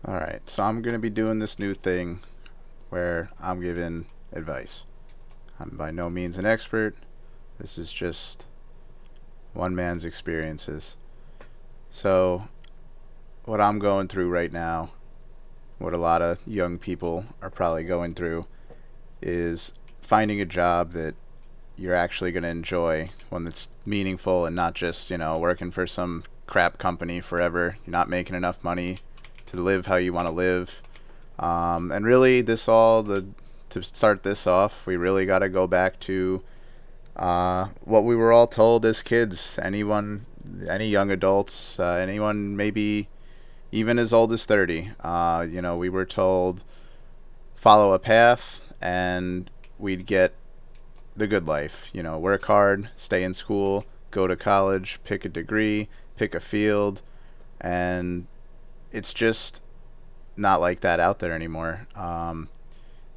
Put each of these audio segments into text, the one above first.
All right, so I'm going to be doing this new thing where I'm giving advice. I'm by no means an expert. This is just one man's experiences. So, what I'm going through right now, what a lot of young people are probably going through, is finding a job that you're actually going to enjoy, one that's meaningful and not just, working for some crap company forever. You're not making enough money to live how you want to live. And really, to start this off, we really got to go back to what we were all told as kids. Any young adults, anyone maybe even as old as 30. We were told follow a path and we'd get the good life. Work hard, stay in school, go to college, pick a degree, pick a field, and it's just not like that out there anymore.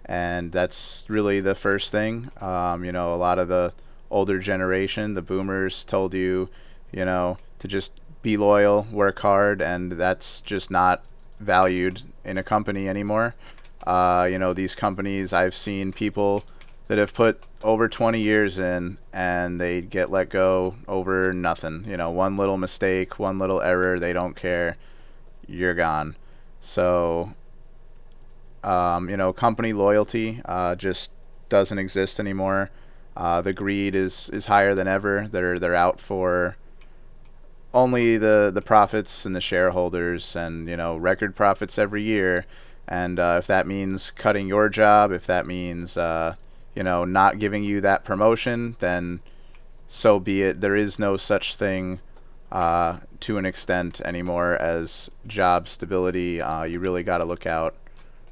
And that's really the first thing. A lot of the older generation, the boomers, told you, to just be loyal, work hard, and that's just not valued in a company anymore. These companies, I've seen people that have put over 20 years in and they get let go over nothing. One little mistake, one little error, they don't care. You're gone. So company loyalty just doesn't exist anymore. The greed is higher than ever. They're out for only the profits and the shareholders, and record profits every year. And if that means cutting your job, if that means not giving you that promotion, then so be it. There is no such thing to an extent anymore as job stability. You really got to look out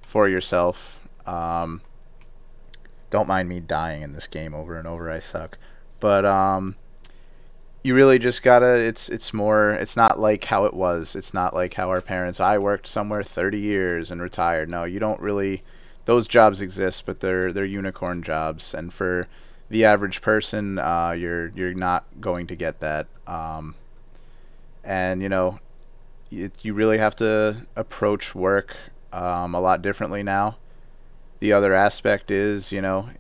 for yourself. Don't mind me dying in this game over and over. I suck, but you really just gotta. It's more. It's not like how it was. It's not like how our parents. I worked somewhere 30 years and retired. No, you don't really. Those jobs exist, but they're unicorn jobs, and for the average person, you're not going to get that. And you really have to approach work a lot differently now. The other aspect is, you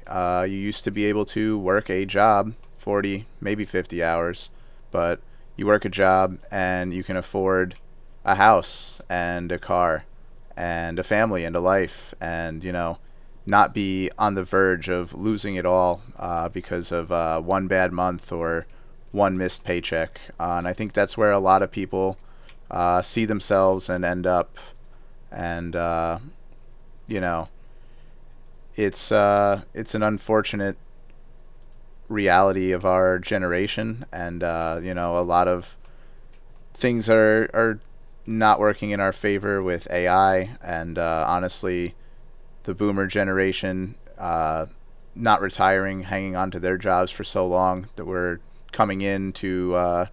used to be able to work a job 40, maybe 50 hours, but you work a job and you can afford a house and a car and a family and a life and, not be on the verge of losing it all because of one bad month or one missed paycheck. And I think that's where a lot of people see themselves and end up. And, you know, it's an unfortunate reality of our generation, and a lot of things are not working in our favor with AI, and honestly, the boomer generation not retiring, hanging on to their jobs for so long that we're coming into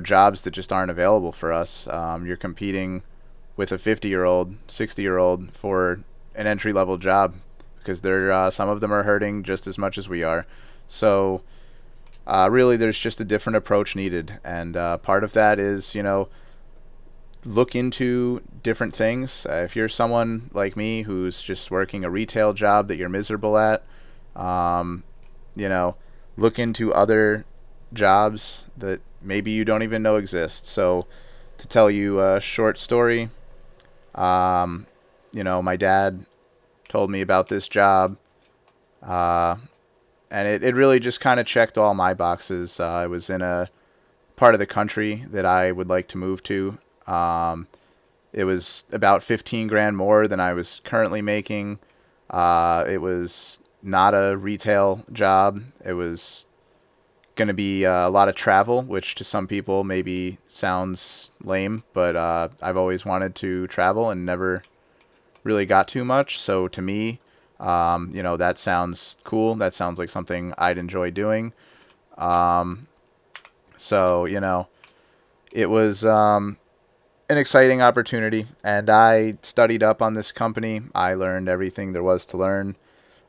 jobs that just aren't available for us. You're competing with a 50-year-old, 60-year-old for an entry level job because they're some of them are hurting just as much as we are. So really, there's just a different approach needed, and part of that is look into different things. If you're someone like me who's just working a retail job that you're miserable at, um, you know, look into other jobs that maybe you don't even know exist. So, to tell you a short story, um, my dad told me about this job, uh, and it really just kind of checked all my boxes. I was in a part of the country that I would like to move to. Um, it was about 15 grand more than I was currently making. It was not a retail job. It was going to be a lot of travel, which to some people maybe sounds lame, but I've always wanted to travel and never really got too much. So to me, that sounds cool. That sounds like something I'd enjoy doing. Um, so it was an exciting opportunity, and I studied up on this company. I learned everything there was to learn.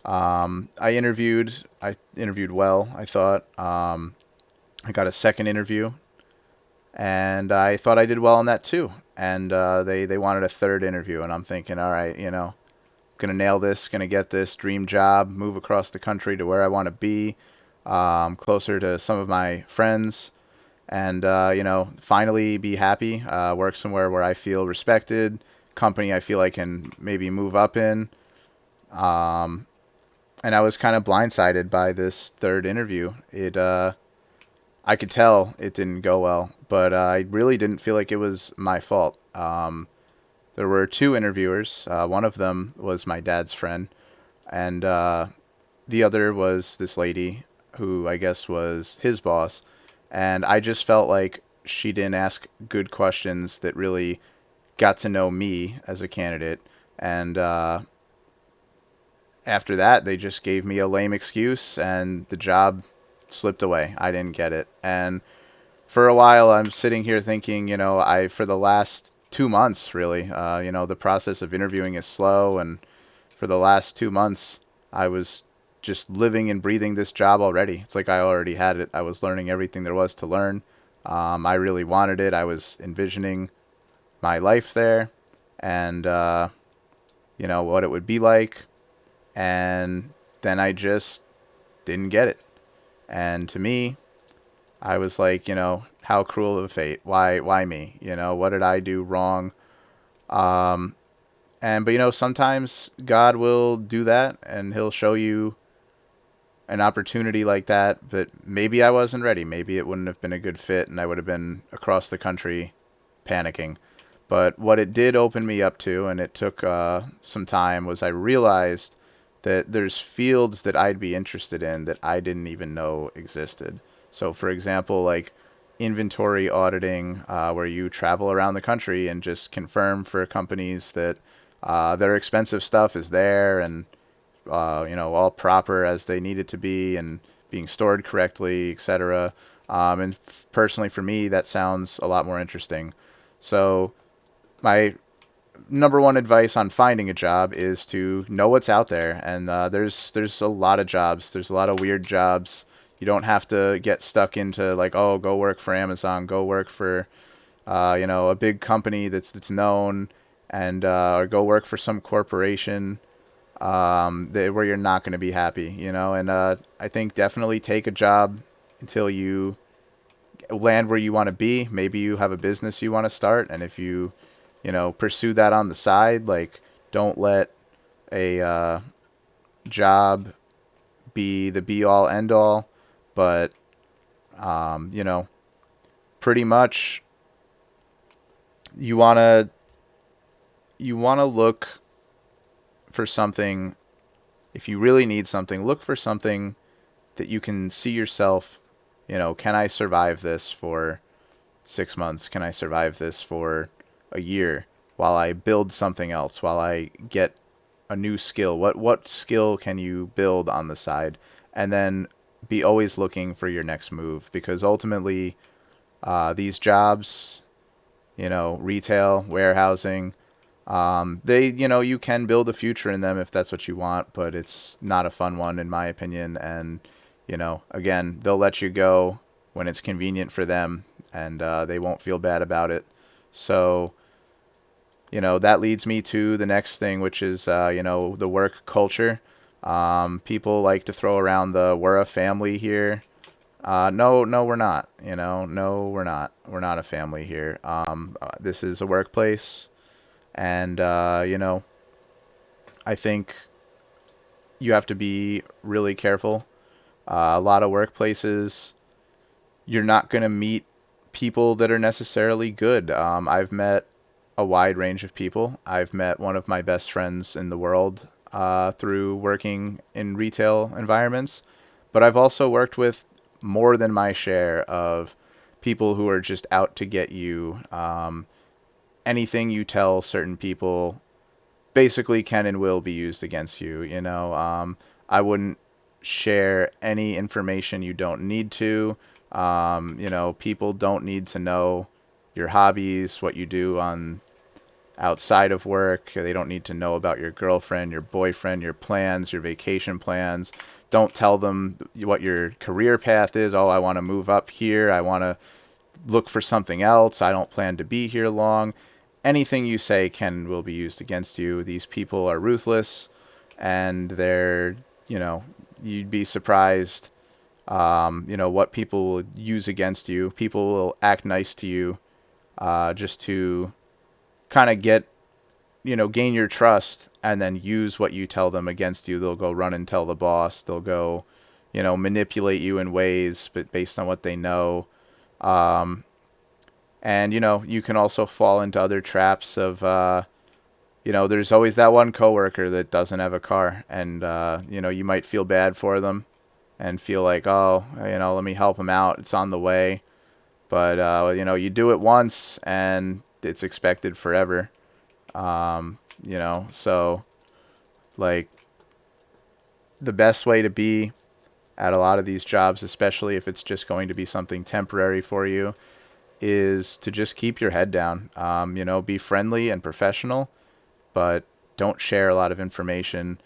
I interviewed. I interviewed well, I thought. I got a second interview, and I thought I did well on that too. and they wanted a third interview, and I'm thinking, all right, gonna nail this, gonna get this dream job, move across the country to where I want to be, closer to some of my friends, and finally be happy, work somewhere where I feel respected, company I feel I can maybe move up in. And I was kind of blindsided by this third interview. I could tell it didn't go well, but I really didn't feel like it was my fault. There were two interviewers. One of them was my dad's friend, and the other was this lady who I guess was his boss. And I just felt like she didn't ask good questions that really got to know me as a candidate. And after that, they just gave me a lame excuse, and the job slipped away. I didn't get it. And for a while, I'm sitting here thinking, for the last 2 months, really, the process of interviewing is slow. And for the last 2 months, I was just living and breathing this job already. It's like I already had it. I was learning everything there was to learn. I really wanted it. I was envisioning my life there, and, what it would be like. And then I just didn't get it. And to me, I was like, how cruel of a fate. Why me? What did I do wrong? But sometimes God will do that, and he'll show you an opportunity like that, but maybe I wasn't ready. Maybe it wouldn't have been a good fit, and I would have been across the country panicking. But what it did open me up to, and it took some time, was I realized that there's fields that I'd be interested in that I didn't even know existed. So, for example, like inventory auditing, where you travel around the country and just confirm for companies that their expensive stuff is there and all proper as they need it to be and being stored correctly, etc. Personally, for me, that sounds a lot more interesting. So my number one advice on finding a job is to know what's out there. And there's a lot of jobs. There's a lot of weird jobs. You don't have to get stuck into like, oh, go work for Amazon, go work for a big company that's known, and or go work for some corporation where you're not going to be happy, and I think definitely take a job until you land where you want to be. Maybe you have a business you want to start, and if you pursue that on the side, like don't let a job be the be all end all, but pretty much you want to look for something. If you really need something, look for something that you can see yourself, can I survive this for 6 months? Can I survive this for a year while I build something else, while I get a new skill? What skill can you build on the side? And then be always looking for your next move, because ultimately these jobs, retail, warehousing, you can build a future in them if that's what you want, but it's not a fun one in my opinion. And, again, they'll let you go when it's convenient for them, and they won't feel bad about it. So, that leads me to the next thing, which is, the work culture. People like to throw around we're a family here. No, we're not, no, we're not. We're not a family here. This is a workplace. And, I think you have to be really careful. A lot of workplaces, you're not going to meet people that are necessarily good. I've met a wide range of people. I've met one of my best friends in the world through working in retail environments. But I've also worked with more than my share of people who are just out to get you. Anything you tell certain people basically can and will be used against you. I wouldn't share any information you don't need to. People don't need to know your hobbies, what you do on outside of work. They don't need to know about your girlfriend, your boyfriend, your plans, your vacation plans. Don't tell them what your career path is. Oh, I want to move up here. I want to look for something else. I don't plan to be here long. anything you say will be used against you. These people are ruthless, and they're, you know, you'd be surprised, what people will use against you. People will act nice to you, just to kind of gain your trust, and then use what you tell them against you. They'll go run and tell the boss. They'll go, manipulate you in ways, but based on what they know. Um, and you can also fall into other traps of, there's always that one coworker that doesn't have a car, and you might feel bad for them, and feel like, oh, let me help them out. It's on the way, but you do it once, and it's expected forever. So like the best way to be at a lot of these jobs, especially if it's just going to be something temporary for you, is to just keep your head down. Be friendly and professional, but don't share a lot of information.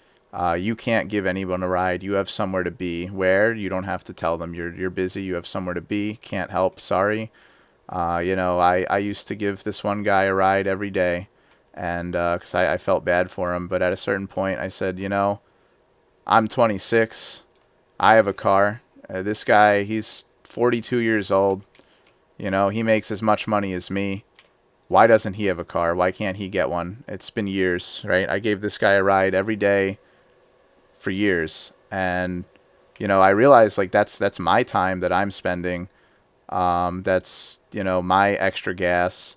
You can't give anyone a ride. You have somewhere to be. Where? You don't have to tell them. You're busy. You have somewhere to be. Can't help. Sorry. I used to give this one guy a ride every day, and because I felt bad for him. But at a certain point, I said, I'm 26. I have a car. This guy, he's 42 years old. He makes as much money as me. Why doesn't he have a car? Why can't he get one? It's been years, right? I gave this guy a ride every day for years. And, I realized, like, that's my time that I'm spending. That's, my extra gas.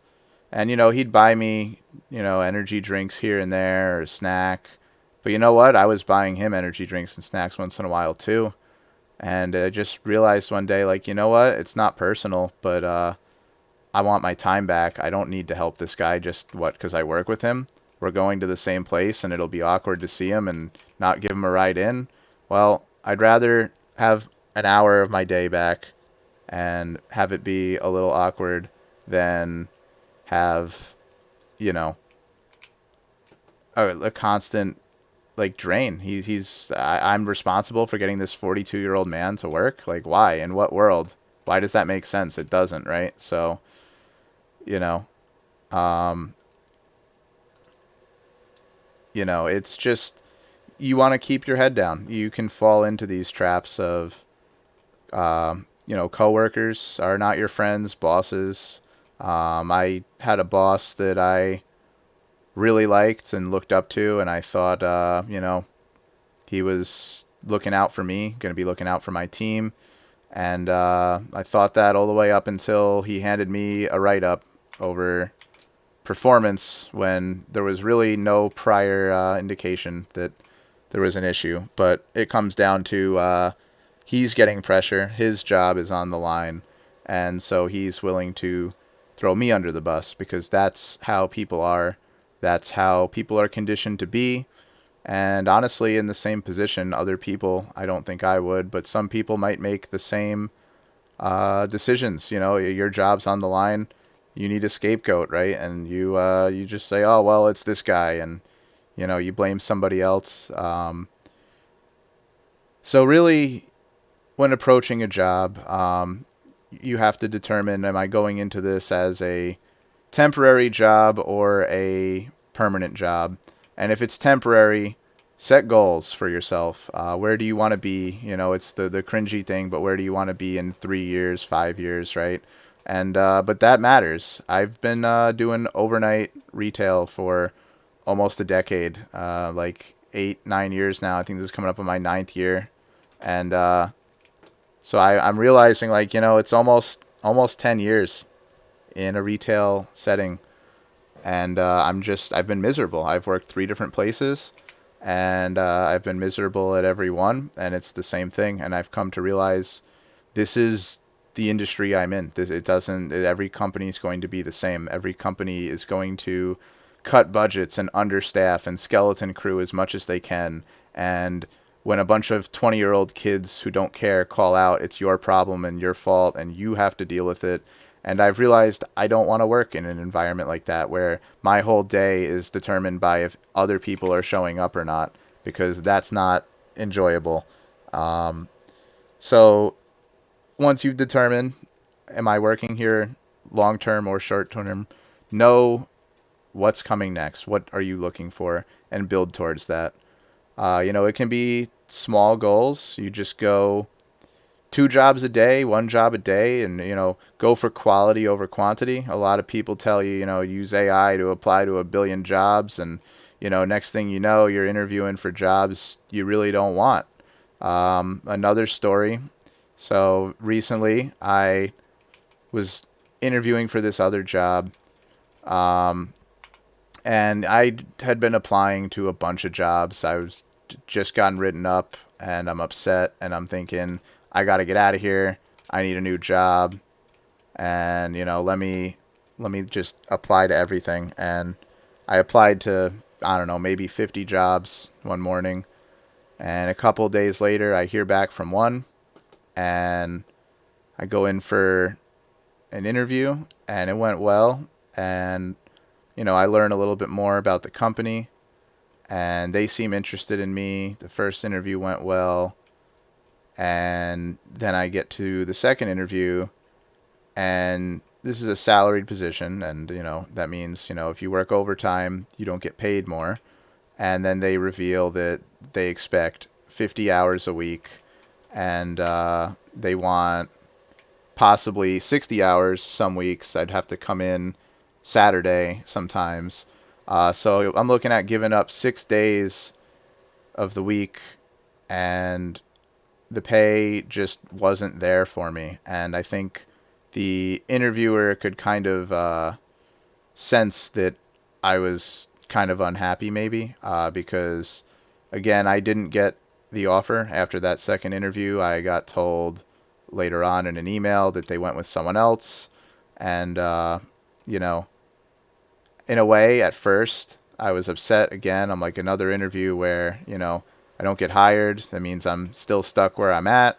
And, he'd buy me, energy drinks here and there, or a snack. But you know what? I was buying him energy drinks and snacks once in a while too. And I just realized one day, like, you know what? It's not personal, but I want my time back. I don't need to help this guy just, because I work with him. We're going to the same place, and it'll be awkward to see him and not give him a ride in. Well, I'd rather have an hour of my day back and have it be a little awkward than have, you know, a constant, like, drain. I'm responsible for getting this 42-year-old man to work. Like, why? In what world? Why does that make sense? It doesn't, right? So, you know, um, it's just, you want to keep your head down. You can fall into these traps of, coworkers are not your friends, bosses. I had a boss that I really liked and looked up to, and I thought, he was looking out for me, going to be looking out for my team. And I thought that all the way up until he handed me a write-up over performance when there was really no prior indication that there was an issue. But it comes down to he's getting pressure. His job is on the line. And so he's willing to throw me under the bus, because that's how people are. That's how people are conditioned to be. And honestly, in the same position, other people, I don't think I would, but some people might make the same decisions. Your job's on the line. You need a scapegoat, right? And you just say, oh, well, it's this guy, and you blame somebody else. So really, when approaching a job, you have to determine, am I going into this as a temporary job or a permanent job? And if it's temporary, set goals for yourself. Where do you want to be? It's the cringy thing, but where do you want to be in 3 years, 5 years, right? And but that matters. I've been doing overnight retail for almost a decade, like 8, 9 years now. I think this is coming up on my ninth year, and so I'm realizing, like, it's almost 10 years in a retail setting, and I've been miserable. I've worked 3 different places, and I've been miserable at every one, and it's the same thing. And I've come to realize this is the industry I'm in. It doesn't. Every company is going to be the same. Every company is going to cut budgets and understaff and skeleton crew as much as they can. And when a bunch of 20-year-old kids who don't care call out, it's your problem and your fault, and you have to deal with it. And I've realized I don't want to work in an environment like that, where my whole day is determined by if other people are showing up or not, because that's not enjoyable. So once you've determined, am I working here long term or short term, know what's coming next, what are you looking for, and build towards that. It can be small goals. You just go 2 jobs a day, 1 job a day, and go for quality over quantity. A lot of people tell you, use AI to apply to a billion jobs, and next thing you know, you're interviewing for jobs you really don't want. Another story. So recently, I was interviewing for this other job, and I had been applying to a bunch of jobs. I was just gotten written up, and I'm upset, and I'm thinking, I got to get out of here. I need a new job, and let me just apply to everything. And I applied to, I don't know, maybe 50 jobs one morning, and a couple days later, I hear back from one, and I go in for an interview, and it went well, and I learn a little bit more about the company, and they seem interested in me. The first interview went well, and then I get to the second interview, and this is a salaried position, and that means if you work overtime, you don't get paid more. And then they reveal that they expect 50 hours a week, and they want possibly 60 hours some weeks. I'd have to come in Saturday sometimes. So I'm looking at giving up 6 days of the week, and the pay just wasn't there for me. And I think the interviewer could kind of sense that I was kind of unhappy, maybe, because, again, I didn't get the offer after that second interview. I got told later on in an email that they went with someone else. And, in a way, at first, I was upset again. I'm like, another interview where, I don't get hired. That means I'm still stuck where I'm at.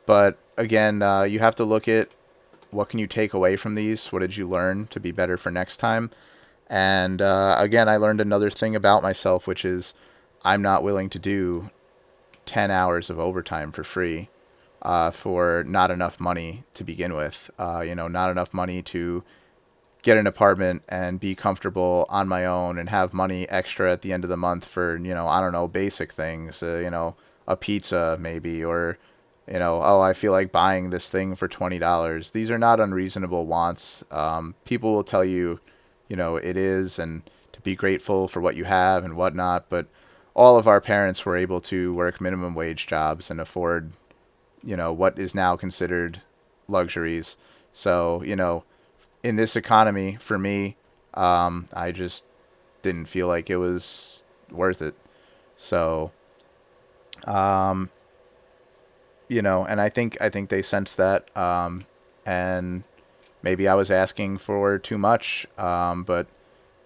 But again, you have to look at what can you take away from these? What did you learn to be better for next time? And again, I learned another thing about myself, which is I'm not willing to do 10 hours of overtime for free for not enough money to begin with. Not enough money to get an apartment and be comfortable on my own and have money extra at the end of the month for, I don't know, basic things, a pizza maybe, or, oh, I feel like buying this thing for $20. These are not unreasonable wants. People will tell you, it is, and to be grateful for what you have and whatnot. But all of our parents were able to work minimum wage jobs and afford, what is now considered luxuries. So, in this economy, for me, I just didn't feel like it was worth it. So, and I think they sensed that, and maybe I was asking for too much, but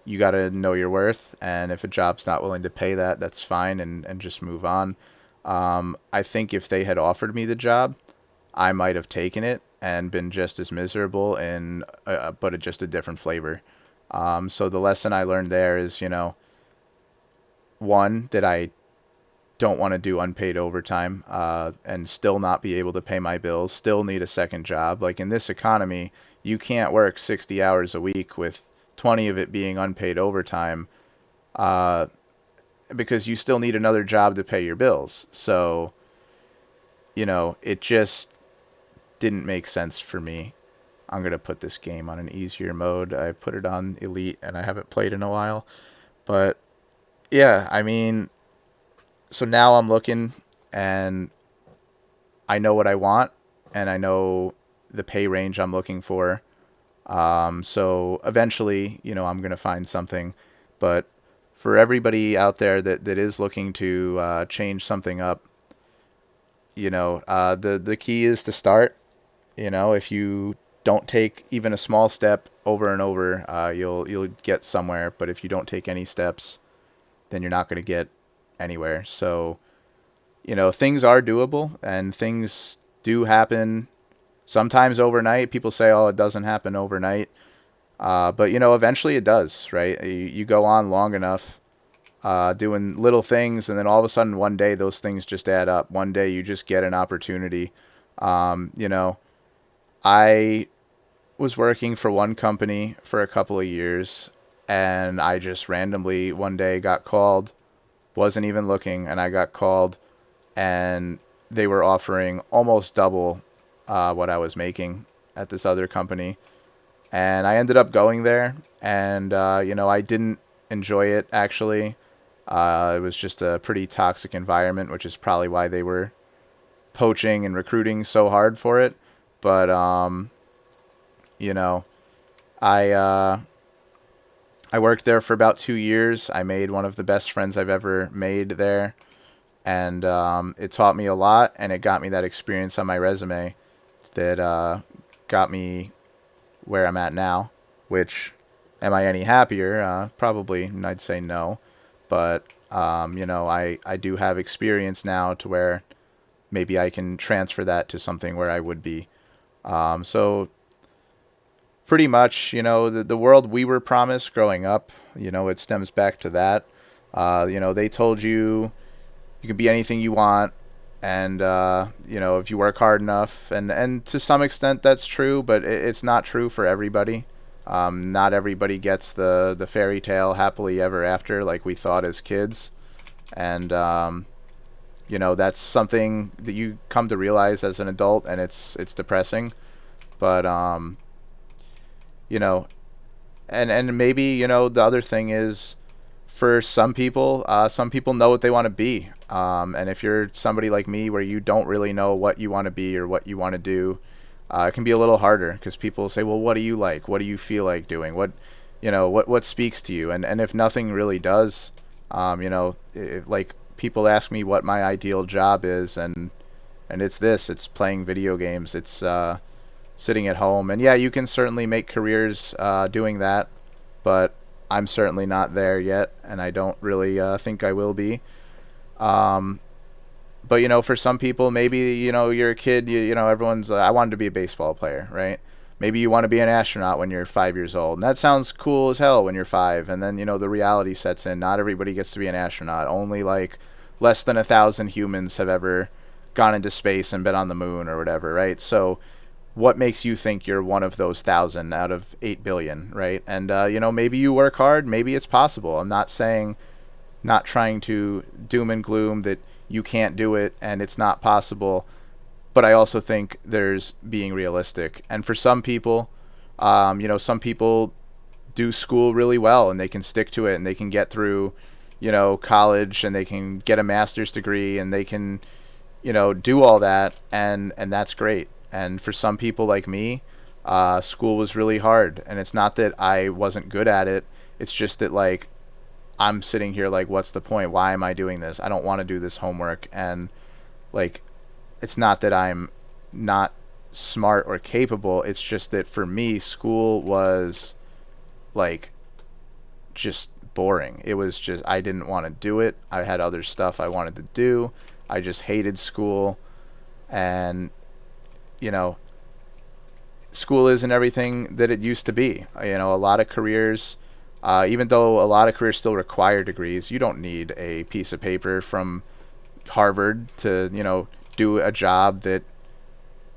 you got to know your worth, and if a job's not willing to pay that, that's fine, and just move on. I think if they had offered me the job, I might have taken it and been just as miserable, but just a different flavor. So the lesson I learned there is, one, that I don't want to do unpaid overtime, and still not be able to pay my bills, still need a second job. Like, in this economy, you can't work 60 hours a week with 20 of it being unpaid overtime, because you still need another job to pay your bills. So, it just didn't make sense for me. I'm going to put this game on an easier mode. I put it on Elite, and I haven't played in a while. But, yeah, I mean, so now I'm looking, and I know what I want, and I know the pay range I'm looking for. So eventually, I'm going to find something. But for everybody out there that is looking to change something up, the key is to start. If you don't take even a small step over and over, you'll get somewhere. But if you don't take any steps, then you're not going to get anywhere. So, things are doable, and things do happen sometimes overnight. People say, oh, it doesn't happen overnight. But, eventually it does, right? You go on long enough doing little things, and then all of a sudden one day those things just add up. One day you just get an opportunity. I was working for one company for a couple of years, and I just randomly one day got called, wasn't even looking, and I got called, and they were offering almost double what I was making at this other company. And I ended up going there, and I didn't enjoy it actually. It was just a pretty toxic environment, which is probably why they were poaching and recruiting so hard for it. But you know, I I worked there for about 2 years. I made one of the best friends I've ever made there, and it taught me a lot, and it got me that experience on my resume that got me where I'm at now. Which, am I any happier? Probably, I'd say no. But I do have experience now to where maybe I can transfer that to something where I would be. So pretty much, the world we were promised growing up, it stems back to that. They told you can be anything you want, and if you work hard enough, and to some extent that's true, but it's not true for everybody. Not everybody gets the fairy tale happily ever after like we thought as kids, and that's something that you come to realize as an adult, and it's depressing. But you know, and maybe the other thing is, for some people know what they want to be, and if you're somebody like me where you don't really know what you want to be or what you want to do, it can be a little harder because people say, well, what do you like, what do you feel like doing, what speaks to you, and if nothing really does, like people ask me what my ideal job is, and it's playing video games, it's sitting at home. And yeah, you can certainly make careers doing that, but I'm certainly not there yet, and I don't really think I will be. Um, but for some people, maybe you're a kid. Everyone's. I wanted to be a baseball player, right? Maybe you want to be an astronaut when you're 5 years old, and that sounds cool as hell when you're five. And then the reality sets in. Not everybody gets to be an astronaut. Only like less than 1,000 humans have ever gone into space and been on the moon or whatever, right? So what makes you think you're one of those 1,000 out of 8 billion, right? And maybe you work hard, maybe it's possible. I'm not saying, not trying to doom and gloom that you can't do it and it's not possible, but I also think there's being realistic. And for some people, some people do school really well and they can stick to it and they can get through college, and they can get a master's degree, and they can do all that, and that's great. And for some people like me, school was really hard, and it's not that I wasn't good at it. It's just that like I'm sitting here like, what's the point? Why am I doing this? I don't want to do this homework. And like, it's not that I'm not smart or capable. It's just that for me, school was like just boring. It was just, I didn't want to do it. I had other stuff I wanted to do. I just hated school. And you know, school isn't everything that it used to be. A lot of careers, even though a lot of careers still require degrees, you don't need a piece of paper from Harvard to, do a job that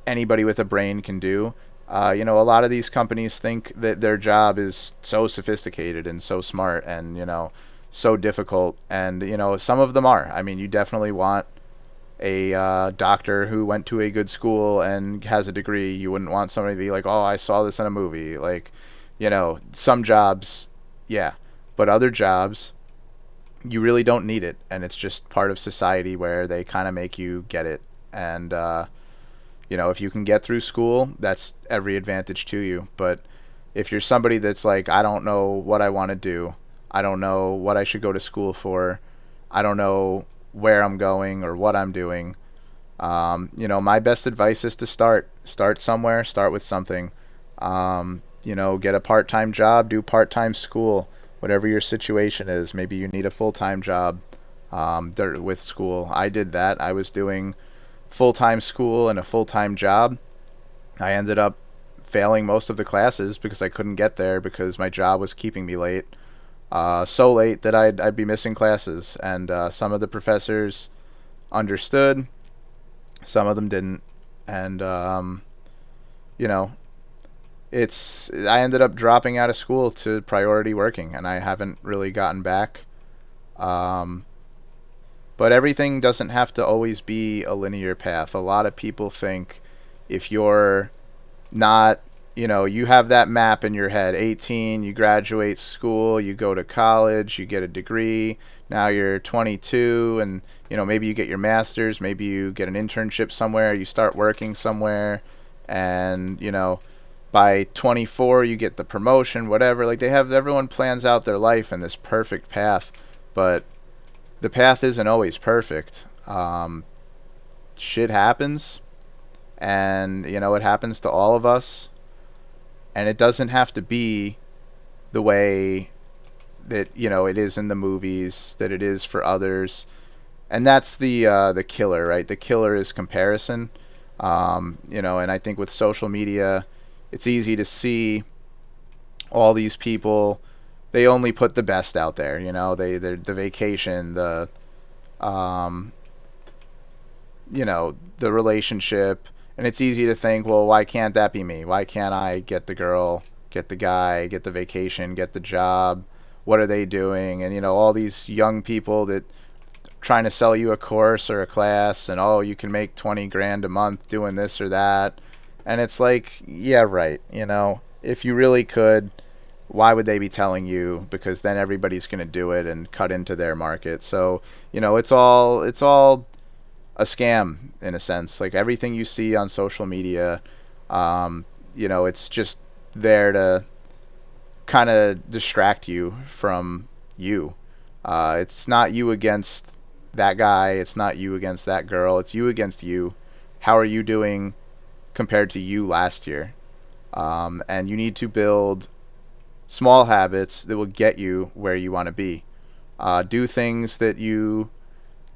anybody with a brain can do. A lot of these companies think that their job is so sophisticated and so smart and, so difficult. And, some of them are. I mean, you definitely want a doctor who went to a good school and has a degree. You wouldn't want somebody to be like, oh, I saw this in a movie. Like, some jobs, yeah. But other jobs, you really don't need it. And it's just part of society where they kind of make you get it. And, if you can get through school, that's every advantage to you. But if you're somebody that's like, I don't know what I want to do, I don't know what I should go to school for, I don't know where I'm going or what I'm doing, my best advice is to start somewhere, start with something. Get a part-time job, do part-time school, whatever your situation is. Maybe you need a full-time job with school. I did that. I was doing full-time school and a full-time job. I ended up failing most of the classes because I couldn't get there because my job was keeping me late. So late that I'd be missing classes, and some of the professors understood, some of them didn't, and I ended up dropping out of school to priority working, and I haven't really gotten back. Um, but everything doesn't have to always be a linear path. A lot of people think if you're not, you have that map in your head. 18, you graduate school, you go to college, you get a degree. Now you're 22, and maybe you get your master's, maybe you get an internship somewhere, you start working somewhere, and by 24 you get the promotion, whatever. Like, everyone plans out their life in this perfect path, but the path isn't always perfect. Shit happens, and it happens to all of us, and it doesn't have to be the way that it is in the movies, that it is for others. And that's the killer, right? The killer is comparison. And I think with social media, it's easy to see all these people. They only put the best out there. The vacation, um, the relationship. And it's easy to think, well, why can't that be me? Why can't I get the girl, get the guy, get the vacation, get the job? What are they doing? And all these young people that trying to sell you a course or a class, and oh, you can make 20 grand a month doing this or that. And it's like, yeah, right. If you really could, why would they be telling you? Because then everybody's going to do it and cut into their market. So, it's all a scam in a sense. Like, everything you see on social media, it's just there to kind of distract you from you. It's not you against that guy. It's not you against that girl. It's you against you. How are you doing compared to you last year? And you need to build small habits that will get you where you want to be. Do things that you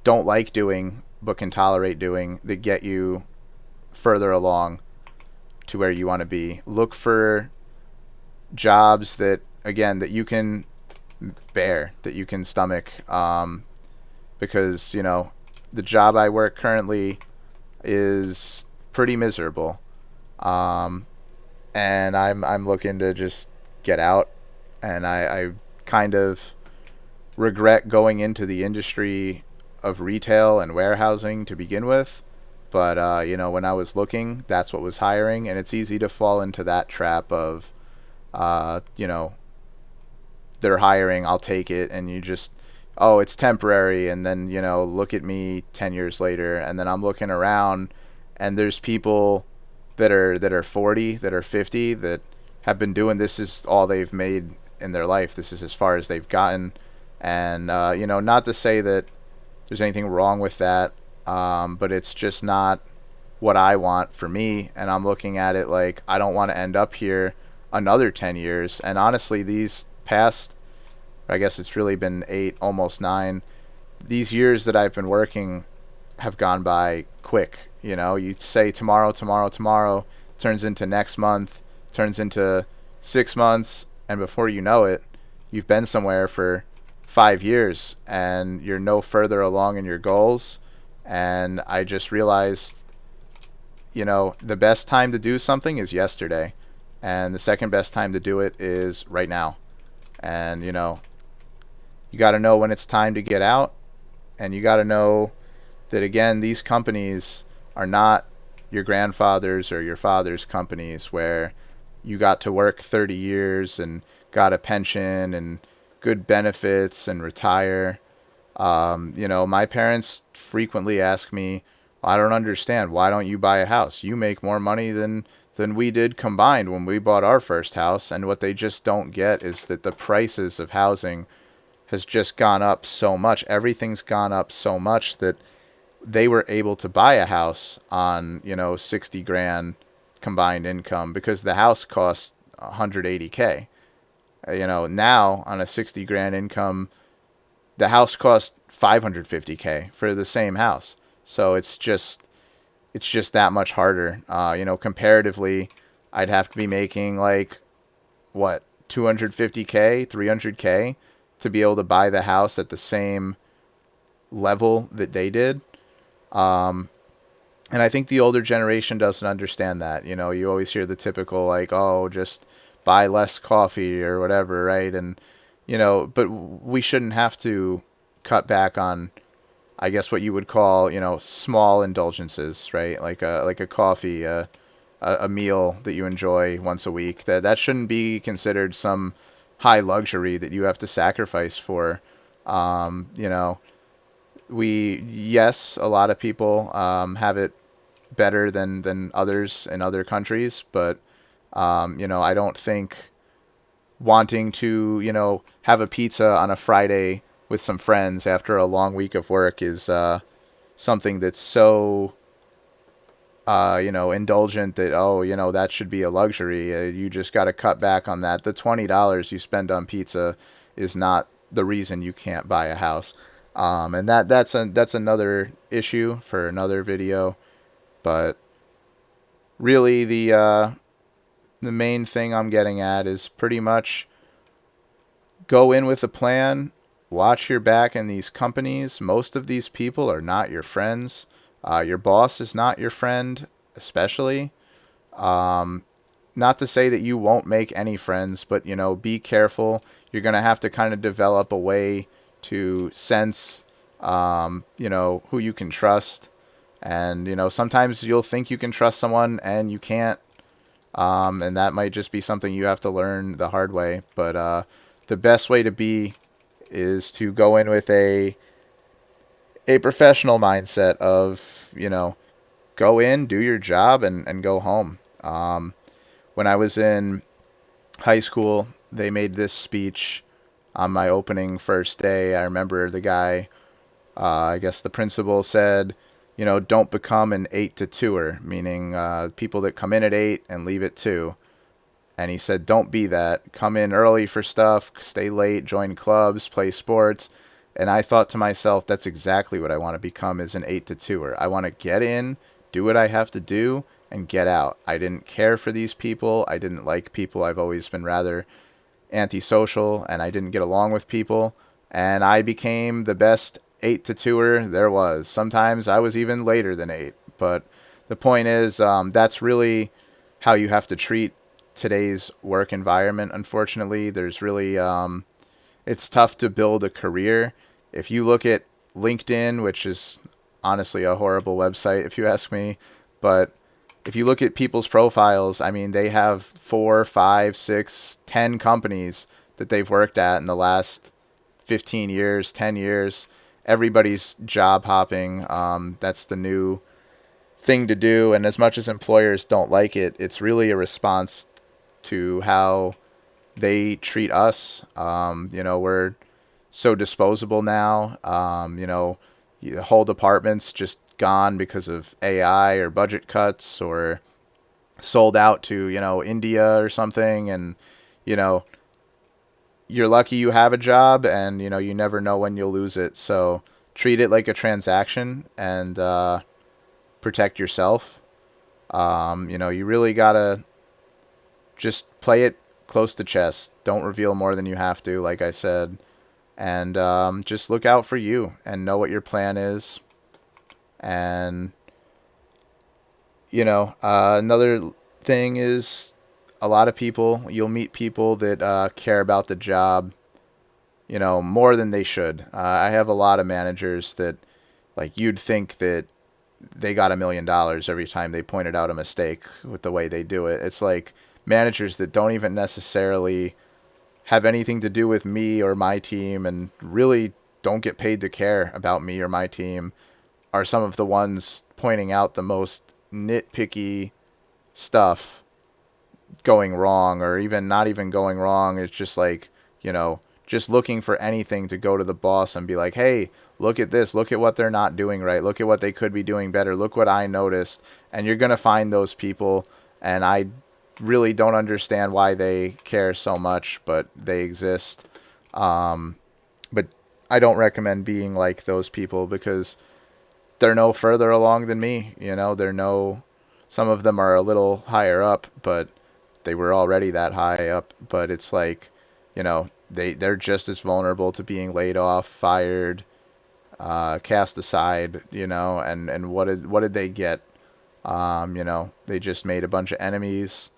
don't like doing but can tolerate doing, that get you further along to where you want to be. Look for jobs that, again, that you can bear, that you can stomach. Because the job I work currently is pretty miserable, and I'm looking to just get out. And I kind of regret going into the industry of retail and warehousing to begin with. But when I was looking, that's what was hiring, and it's easy to fall into that trap of, uh, you know, they're hiring, I'll take it, and you just, oh, it's temporary, and then look at me 10 years later, and then I'm looking around, and there's people that are 40, that are 50, that have been doing this is all they've made in their life. This is as far as they've gotten, and not to say that there's anything wrong with that, but it's just not what I want for me, and I'm looking at it like I don't want to end up here another 10 years. And honestly, these past, I guess it's really been 8, almost 9, these years that I've been working have gone by quick. You say tomorrow, tomorrow, tomorrow, turns into next month, turns into 6 months, and before you know it, you've been somewhere for 5 years and you're no further along in your goals. And I just realized, the best time to do something is yesterday, and the second best time to do it is right now. And you got to know when it's time to get out, and you got to know that, again, these companies are not your grandfather's or your father's companies where you got to work 30 years and got a pension and good benefits and retire. My parents frequently ask me, I don't understand. Why don't you buy a house? You make more money than we did combined when we bought our first house. And what they just don't get is that the prices of housing has just gone up so much. Everything's gone up so much that they were able to buy a house on, 60 grand combined income because the house cost 180K. Now on a 60 grand income, the house cost 550K for the same house. So it's just that much harder. Comparatively, I'd have to be making like what, 250K, 300K to be able to buy the house at the same level that they did. And I think the older generation doesn't understand that. You know, you always hear the typical like, "Oh, just buy less coffee or whatever," right? And but we shouldn't have to cut back on, I guess, what you would call, small indulgences, right? Like a coffee, a meal that you enjoy once a week. That shouldn't be considered some high luxury that you have to sacrifice for. Um, you know, yes, a lot of people have it better than others in other countries, but I don't think wanting to, have a pizza on a Friday with some friends after a long week of work is something that's so indulgent that, oh, that should be a luxury. You just got to cut back on that. The $20 you spend on pizza is not the reason you can't buy a house. And that's another issue for another video. But really, the main thing I'm getting at is pretty much go in with a plan. Watch your back in these companies. Most of these people are not your friends. Your boss is not your friend, especially. Not to say that you won't make any friends, but be careful. You're gonna have to kind of develop a way to sense, who you can trust, and sometimes you'll think you can trust someone and you can't, and that might just be something you have to learn the hard way. But the best way to be is to go in with a professional mindset of go in, do your job, and go home. When I was in high school, they made this speech on my opening first day. I remember the guy, I guess the principal said, don't become an 8 to 2er, meaning people that come in at 8 and leave at 2. And he said, don't be that. Come in early for stuff, stay late, join clubs, play sports. And I thought to myself, that's exactly what I want to become, is an 8 to 2er. I want to get in, do what I have to do, and get out. I didn't care for these people. I didn't like people. I've always been rather antisocial, and I didn't get along with people. And I became the best 8 to 2er there was. Sometimes I was even later than 8. But the point is, that's really how you have to treat today's work environment. Unfortunately, there's really it's tough to build a career. If you look at LinkedIn, which is honestly a horrible website if you ask me, but if you look at people's profiles, I mean, they have 4, 5, 6, 10 companies that they've worked at in the last 15 years, 10 years. Everybody's job hopping. That's the new thing to do. And as much as employers don't like it, it's really a response to how they treat us. We're so disposable now. Whole departments just gone because of AI or budget cuts, or sold out to, India or something. And, you know, you're lucky you have a job, and, you never know when you'll lose it. So treat it like a transaction, and protect yourself. You really got to just play it close to chest. Don't reveal more than you have to, like I said. And just look out for you and know what your plan is. And, another thing is, a lot of people, you'll meet people that care about the job, more than they should. I have a lot of managers that, like, you'd think that they got $1 million every time they pointed out a mistake with the way they do it. It's like managers that don't even necessarily have anything to do with me or my team, and really don't get paid to care about me or my team, are some of the ones pointing out the most nitpicky stuff going wrong, or even not even going wrong. It's just like, just looking for anything to go to the boss and be like, hey, look at this. Look at what they're not doing right. Look at what they could be doing better. Look what I noticed. And you're going to find those people. And I really don't understand why they care so much, but they exist. But I don't recommend being like those people, because they're no further along than me. Some of them are a little higher up, but they were already that high up. But it's like, they're just as vulnerable to being laid off, fired, cast aside, and what did they get? They just made a bunch of enemies,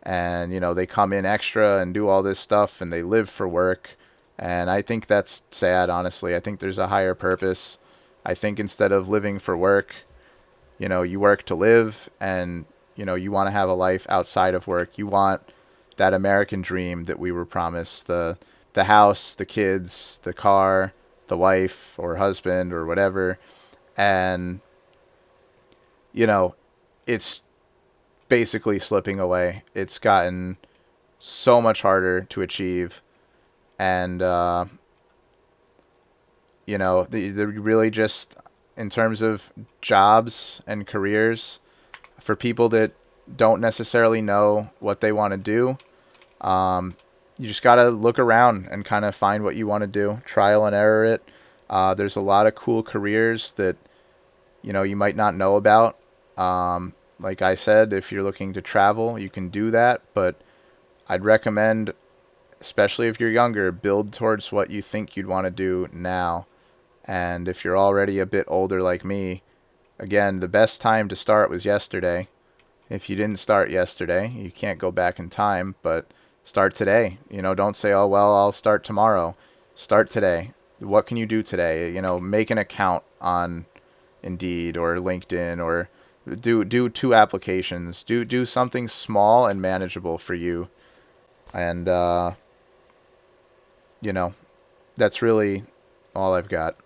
and they come in extra and do all this stuff, and they live for work. And I think that's sad, honestly. I think there's a higher purpose. I think instead of living for work, you work to live, and you want to have a life outside of work. You want that American dream that we were promised, the house, the kids, the car, the wife or husband or whatever. And it's basically slipping away. It's gotten so much harder to achieve. And the really just, in terms of jobs and careers, for people that don't necessarily know what they want to do, you just got to look around and kind of find what you want to do, trial and error it. There's a lot of cool careers that you might not know about. Like I said, if you're looking to travel, you can do that, but I'd recommend, especially if you're younger, build towards what you think you'd want to do now. And if you're already a bit older like me, again, the best time to start was yesterday. If you didn't start yesterday, you can't go back in time, but start today. Don't say, oh, well, I'll start tomorrow. Start today. What can you do today? Make an account on Indeed or LinkedIn, or do two applications. Do something small and manageable for you. And, that's really all I've got.